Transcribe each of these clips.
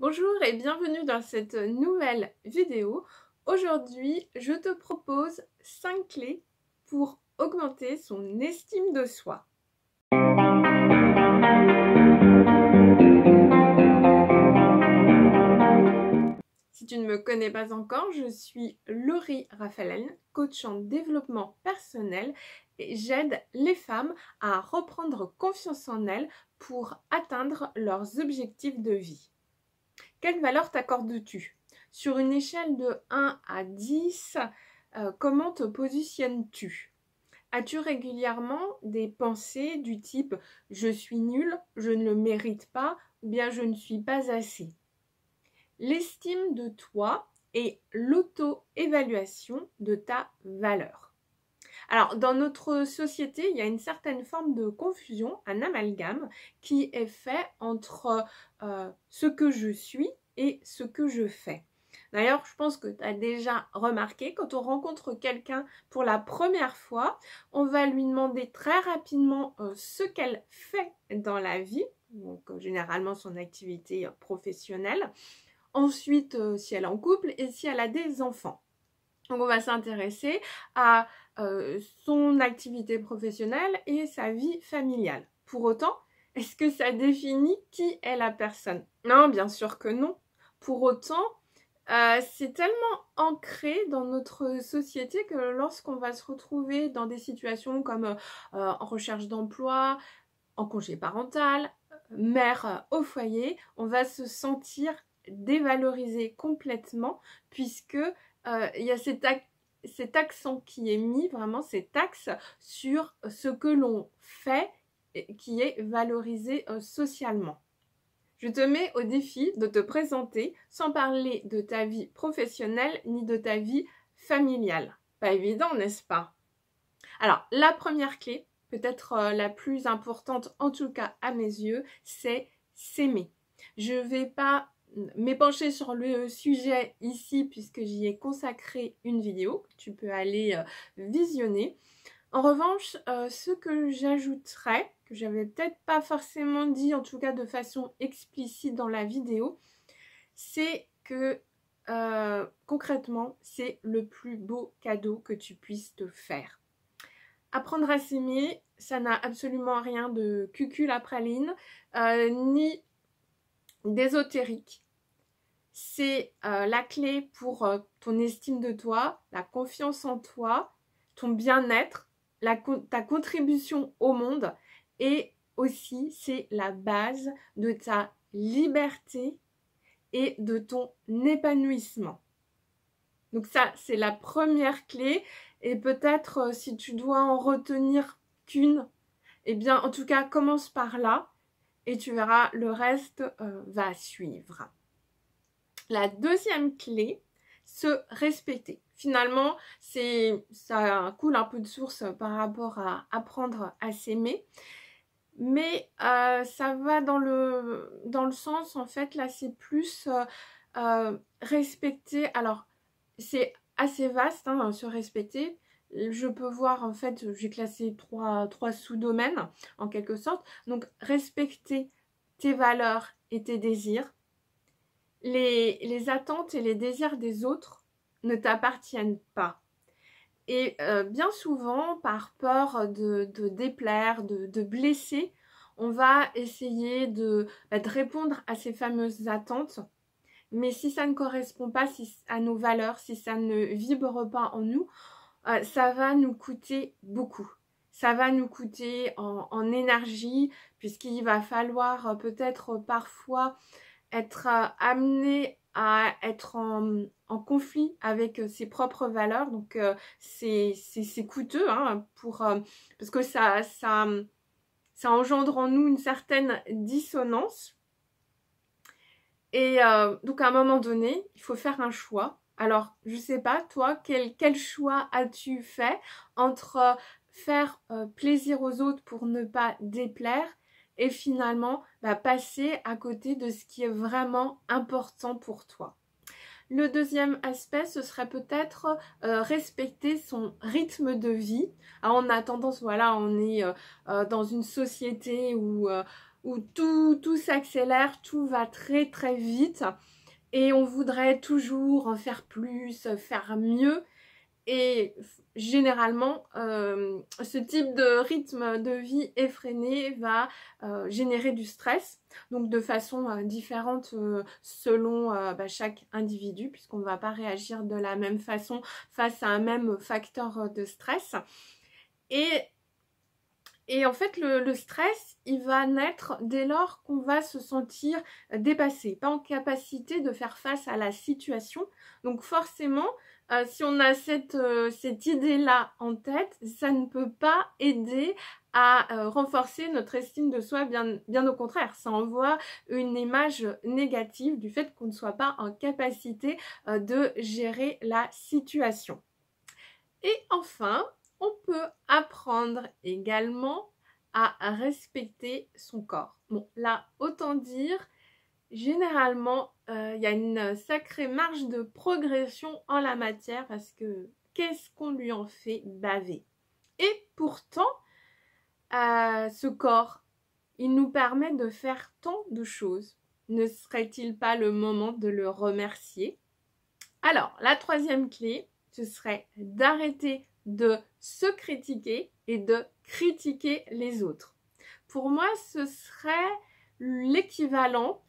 Bonjour et bienvenue dans cette nouvelle vidéo. Aujourd'hui, je te propose 5 clés pour augmenter son estime de soi. Si tu ne me connais pas encore, je suis Laurie Raphaël, coach en développement personnel et j'aide les femmes à reprendre confiance en elles pour atteindre leurs objectifs de vie. Quelle valeur t'accordes-tu? Sur une échelle de 1 à 10, comment te positionnes-tu? As-tu régulièrement des pensées du type « je suis nulle, je ne le mérite pas » ou bien « je ne suis pas assez ». L'estime de toi et l'auto-évaluation de ta valeur. Alors, dans notre société, il y a une certaine forme de confusion, un amalgame qui est fait entre ce que je suis et ce que je fais. D'ailleurs, je pense que tu as déjà remarqué, quand on rencontre quelqu'un pour la première fois, on va lui demander très rapidement ce qu'elle fait dans la vie, donc généralement son activité professionnelle, ensuite si elle est en couple et si elle a des enfants. Donc on va s'intéresser à son activité professionnelle et sa vie familiale. Pour autant, est-ce que ça définit qui est la personne? Non, bien sûr que non. Pour autant, c'est tellement ancré dans notre société que lorsqu'on va se retrouver dans des situations comme en recherche d'emploi, en congé parental, mère au foyer, on va se sentir dévalorisé complètement puisque il y a cet accent qui est mis, vraiment cet axe sur ce que l'on fait qui est valorisé socialement. Je te mets au défi de te présenter sans parler de ta vie professionnelle ni de ta vie familiale. Pas évident, n'est-ce pas? Alors, la première clé, peut-être la plus importante, en tout cas à mes yeux, c'est s'aimer. Je ne vais pas m'épancher sur le sujet ici puisque j'y ai consacré une vidéo que tu peux aller visionner. En revanche, ce que j'ajouterais, que j'avais peut-être pas forcément dit, en tout cas de façon explicite dans la vidéo, c'est que concrètement, c'est le plus beau cadeau que tu puisses te faire. Apprendre à s'aimer, ça n'a absolument rien de cucul à praline, ni d'ésotérique. C'est la clé pour ton estime de toi, la confiance en toi, ton bien-être, ta contribution au monde et aussi c'est la base de ta liberté et de ton épanouissement. Donc ça, c'est la première clé et peut-être si tu dois en retenir qu'une, eh bien en tout cas commence par là et tu verras le reste va suivre. La deuxième clé, se respecter. Finalement, ça coule un peu de source par rapport à apprendre à s'aimer. Mais ça va dans le sens, en fait, là, c'est plus respecter. Alors, c'est assez vaste, hein, se respecter. Je peux voir, en fait, j'ai classé trois sous-domaines, en quelque sorte. Donc, respecter tes valeurs et tes désirs. Les attentes et les désirs des autres ne t'appartiennent pas. Et bien souvent, par peur de déplaire, de blesser, on va essayer de répondre à ces fameuses attentes. Mais si ça ne correspond pas à nos valeurs, si ça ne vibre pas en nous, ça va nous coûter beaucoup. Ça va nous coûter en énergie, puisqu'il va falloir peut-être parfois être amené à être en conflit avec ses propres valeurs. Donc c'est coûteux hein, parce que ça engendre en nous une certaine dissonance. Et donc à un moment donné, il faut faire un choix. Alors je sais pas, toi, quel choix as-tu fait entre faire plaisir aux autres pour ne pas déplaire et finalement passer à côté de ce qui est vraiment important pour toi. Le deuxième aspect, ce serait peut-être respecter son rythme de vie. Alors, on a tendance, voilà, on est dans une société où où tout s'accélère, tout va très très vite et on voudrait toujours en faire plus, faire mieux. Et généralement, ce type de rythme de vie effréné va générer du stress, donc de façon différente selon chaque individu, puisqu'on ne va pas réagir de la même façon face à un même facteur de stress. Et en fait, le stress, il va naître dès lors qu'on va se sentir dépassé, pas en capacité de faire face à la situation. Donc forcément, si on a cette idée-là en tête, ça ne peut pas aider à renforcer notre estime de soi, bien au contraire. Ça envoie une image négative du fait qu'on ne soit pas en capacité de gérer la situation. Et enfin, on peut apprendre également à respecter son corps. Bon, là, autant dire, généralement, il y a une sacrée marge de progression en la matière parce que qu'est-ce qu'on lui en fait baver? Et pourtant, ce corps, il nous permet de faire tant de choses. Ne serait-il pas le moment de le remercier? Alors, la troisième clé, ce serait d'arrêter de se critiquer et de critiquer les autres. Pour moi, ce serait l'équivalent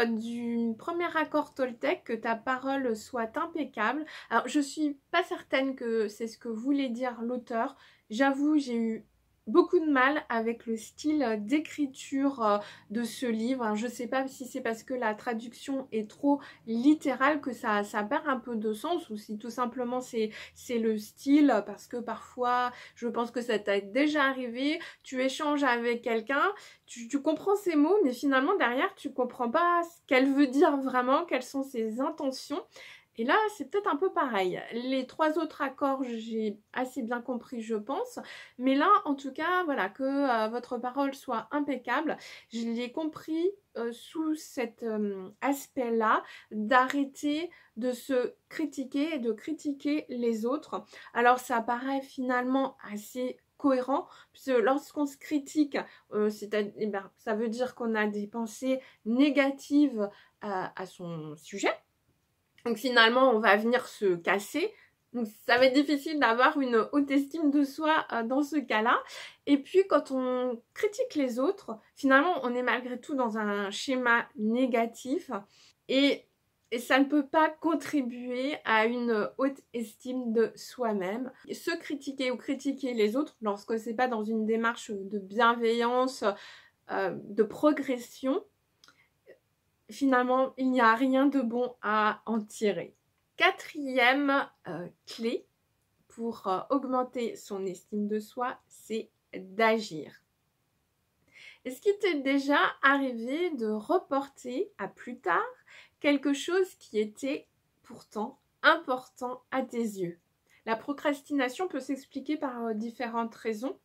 du premier accord Toltec, que ta parole soit impeccable. Alors, je suis pas certaine que c'est ce que voulait dire l'auteur. J'avoue, j'ai eu beaucoup de mal avec le style d'écriture de ce livre. Alors, je ne sais pas si c'est parce que la traduction est trop littérale que ça perd un peu de sens, ou si tout simplement c'est le style, parce que parfois, je pense que ça t'a déjà arrivé, tu échanges avec quelqu'un, tu comprends ses mots, mais finalement derrière, tu comprends pas ce qu'elle veut dire vraiment, quelles sont ses intentions. Et là, c'est peut-être un peu pareil. Les trois autres accords, j'ai assez bien compris, je pense. Mais là, en tout cas, voilà, que votre parole soit impeccable. Je l'ai compris sous cet aspect-là, d'arrêter de se critiquer et de critiquer les autres. Alors, ça paraît finalement assez cohérent, puisque lorsqu'on se critique, ça veut dire qu'on a des pensées négatives à son sujet. Donc finalement, on va venir se casser. Donc ça va être difficile d'avoir une haute estime de soi dans ce cas-là. Et puis quand on critique les autres, finalement, on est malgré tout dans un schéma négatif. Et ça ne peut pas contribuer à une haute estime de soi-même. Se critiquer ou critiquer les autres, lorsque c'est pas dans une démarche de bienveillance, de progression, finalement, il n'y a rien de bon à en tirer. Quatrième clé pour augmenter son estime de soi, c'est d'agir. Est-ce qu'il t'est déjà arrivé de reporter à plus tard quelque chose qui était pourtant important à tes yeux? La procrastination peut s'expliquer par différentes raisons.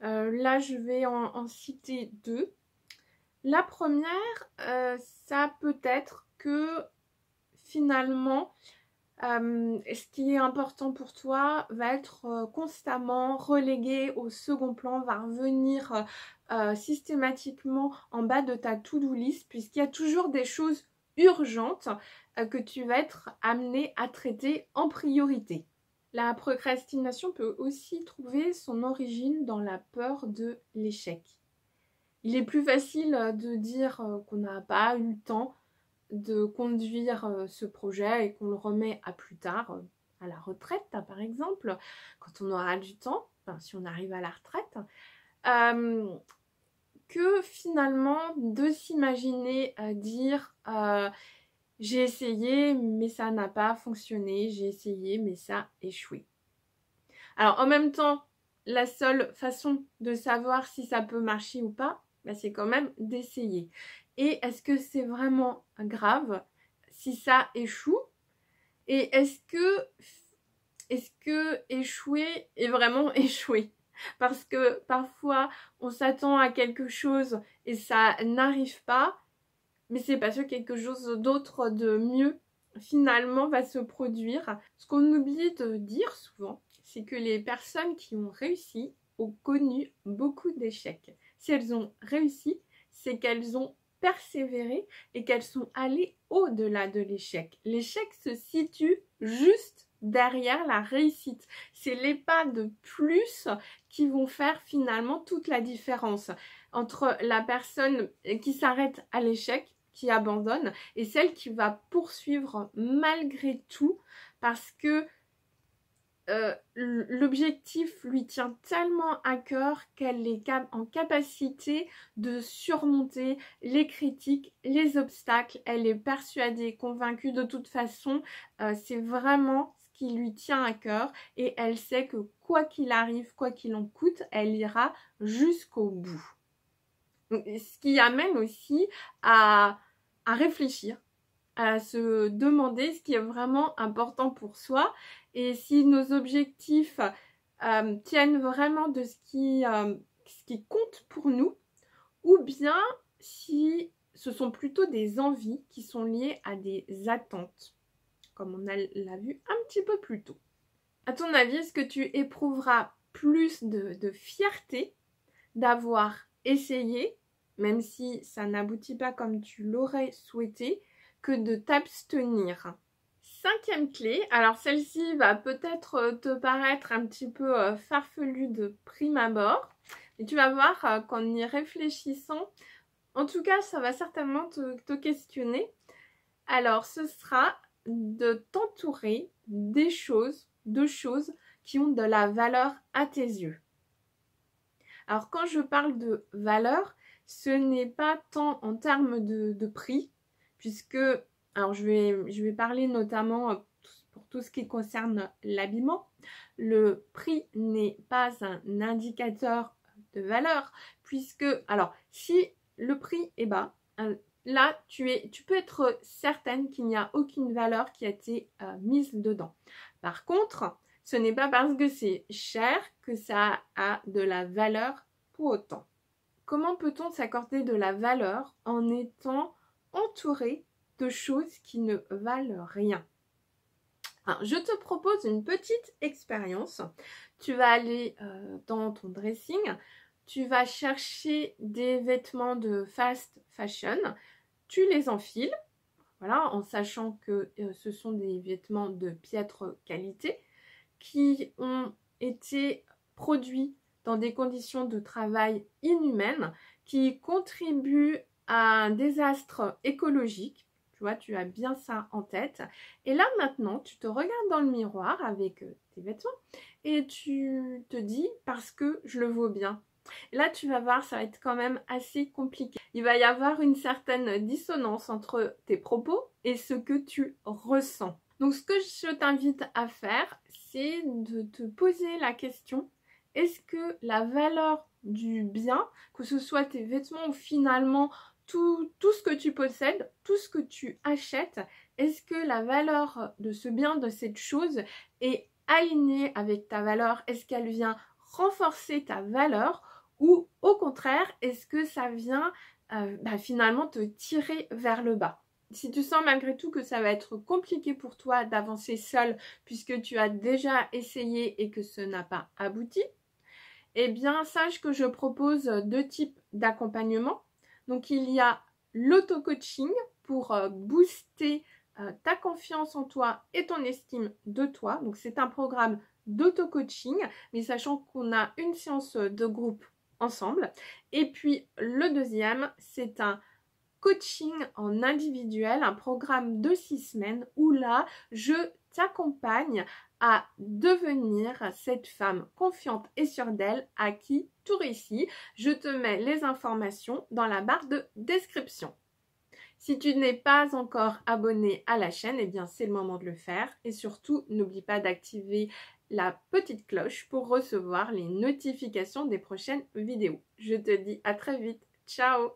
Là, je vais en citer deux. La première, ça peut être que finalement, ce qui est important pour toi va être constamment relégué au second plan, va revenir systématiquement en bas de ta to-do list, puisqu'il y a toujours des choses urgentes que tu vas être amené à traiter en priorité. La procrastination peut aussi trouver son origine dans la peur de l'échec. Il est plus facile de dire qu'on n'a pas eu le temps de conduire ce projet et qu'on le remet à plus tard, à la retraite par exemple, quand on aura du temps, enfin, si on arrive à la retraite, que finalement de s'imaginer dire j'ai essayé mais ça n'a pas fonctionné, j'ai essayé mais ça a échoué. Alors en même temps, la seule façon de savoir si ça peut marcher ou pas, c'est quand même d'essayer. Et est-ce que c'est vraiment grave si ça échoue? Et est-ce que échouer est vraiment échouer? Parce que parfois, on s'attend à quelque chose et ça n'arrive pas, mais c'est parce que quelque chose d'autre de mieux finalement va se produire. Ce qu'on oublie de dire souvent, c'est que les personnes qui ont réussi ont connu beaucoup d'échecs. Si elles ont réussi, c'est qu'elles ont persévéré et qu'elles sont allées au-delà de l'échec. L'échec se situe juste derrière la réussite. C'est les pas de plus qui vont faire finalement toute la différence entre la personne qui s'arrête à l'échec, qui abandonne, et celle qui va poursuivre malgré tout parce que l'objectif lui tient tellement à cœur qu'elle est en capacité de surmonter les critiques, les obstacles. Elle est persuadée, convaincue de toute façon, c'est vraiment ce qui lui tient à cœur et elle sait que quoi qu'il arrive, quoi qu'il en coûte, elle ira jusqu'au bout. Donc, ce qui amène aussi à réfléchir, à se demander ce qui est vraiment important pour soi et si nos objectifs tiennent vraiment de ce qui compte pour nous ou bien si ce sont plutôt des envies qui sont liées à des attentes, comme on l'a vu un petit peu plus tôt. À ton avis, est-ce que tu éprouveras plus de fierté d'avoir essayé, même si ça n'aboutit pas comme tu l'aurais souhaité, que de t'abstenir? Cinquième clé, alors celle-ci va peut-être te paraître un petit peu farfelue de prime abord, mais tu vas voir qu'en y réfléchissant, en tout cas ça va certainement te questionner. Alors ce sera de t'entourer de choses qui ont de la valeur à tes yeux. Alors quand je parle de valeur, ce n'est pas tant en termes de prix, puisque, alors je vais parler notamment pour tout ce qui concerne l'habillement. Le prix n'est pas un indicateur de valeur, puisque, alors si le prix est bas, là tu peux être certaine qu'il n'y a aucune valeur qui a été mise dedans. Par contre, ce n'est pas parce que c'est cher que ça a de la valeur pour autant. Comment peut-on s'accorder de la valeur en étant entouré de choses qui ne valent rien? Alors, je te propose une petite expérience. Tu vas aller dans ton dressing, tu vas chercher des vêtements de fast fashion, tu les enfiles, voilà, en sachant que ce sont des vêtements de piètre qualité qui ont été produits dans des conditions de travail inhumaines, qui contribuent à un désastre écologique. Tu vois, tu as bien ça en tête. Et là, maintenant, tu te regardes dans le miroir avec tes vêtements et tu te dis « parce que je le vaux bien ». Et là, tu vas voir, ça va être quand même assez compliqué. Il va y avoir une certaine dissonance entre tes propos et ce que tu ressens. Donc, ce que je t'invite à faire, c'est de te poser la question, est-ce que la valeur du bien, que ce soit tes vêtements ou finalement tout ce que tu possèdes, tout ce que tu achètes, est-ce que la valeur de ce bien, de cette chose est alignée avec ta valeur? Est-ce qu'elle vient renforcer ta valeur ou au contraire, est-ce que ça vient finalement te tirer vers le bas? Si tu sens malgré tout que ça va être compliqué pour toi d'avancer seul puisque tu as déjà essayé et que ce n'a pas abouti, eh bien sache que je propose deux types d'accompagnement. Donc il y a l'auto-coaching pour booster ta confiance en toi et ton estime de toi. Donc c'est un programme d'auto-coaching, mais sachant qu'on a une séance de groupe ensemble. Et puis le deuxième, c'est un coaching en individuel, un programme de 6 semaines où là, je t'accompagne à devenir cette femme confiante et sûre d'elle à qui tout réussit. Je te mets les informations dans la barre de description. Si tu n'es pas encore abonné à la chaîne, eh bien c'est le moment de le faire. Et surtout, n'oublie pas d'activer la petite cloche pour recevoir les notifications des prochaines vidéos. Je te dis à très vite. Ciao!